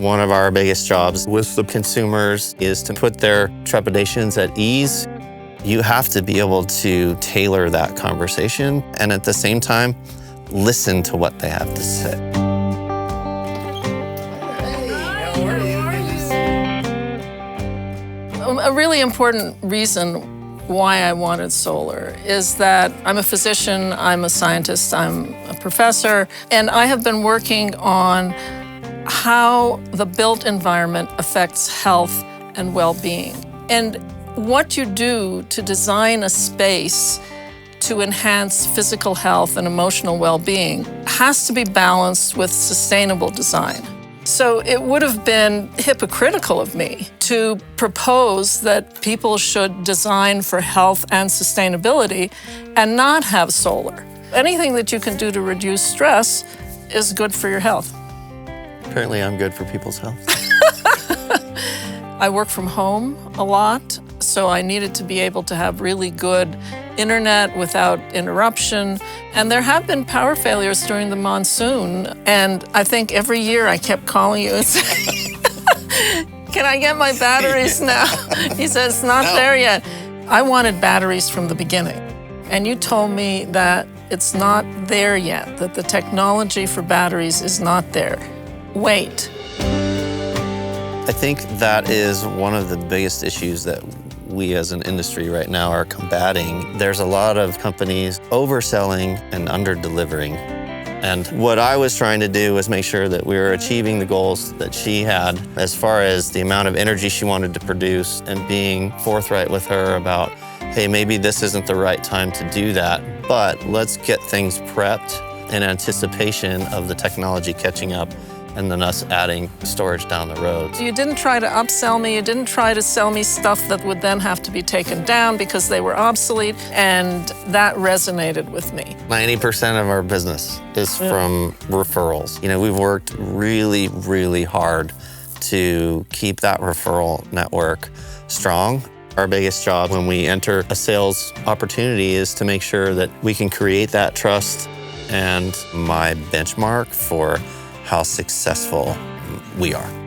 One of our biggest jobs with the consumers is to put their trepidations at ease. You have to be able to tailor that conversation and at the same time, listen to what they have to say. A really important reason why I wanted solar is that I'm a physician, I'm a scientist, I'm a professor, and I have been working on how the built environment affects health and well-being. And what you do to design a space to enhance physical health and emotional well-being has to be balanced with sustainable design. So it would have been hypocritical of me to propose that people should design for health and sustainability and not have solar. Anything that you can do to reduce stress is good for your health. Apparently, I'm good for people's health. I work from home a lot, so I needed to be able to have really good internet without interruption. And there have been power failures during the monsoon. And I think every year I kept calling you and saying, can I get my batteries now? He said, it's not there yet. I wanted batteries from the beginning. And you told me that it's not there yet, that the technology for batteries is not there. Wait. I think that is one of the biggest issues that we as an industry right now are combating. There's a lot of companies overselling and under-delivering. And what I was trying to do was make sure that we were achieving the goals that she had as far as the amount of energy she wanted to produce and being forthright with her about, hey, maybe this isn't the right time to do that, but let's get things prepped in anticipation of the technology catching up and then us adding storage down the road. You didn't try to upsell me, you didn't try to sell me stuff that would then have to be taken down because they were obsolete, and that resonated with me. 90% of our business is from referrals. You know, we've worked really, really hard to keep that referral network strong. Our biggest job when we enter a sales opportunity is to make sure that we can create that trust, and my benchmark for how successful we are.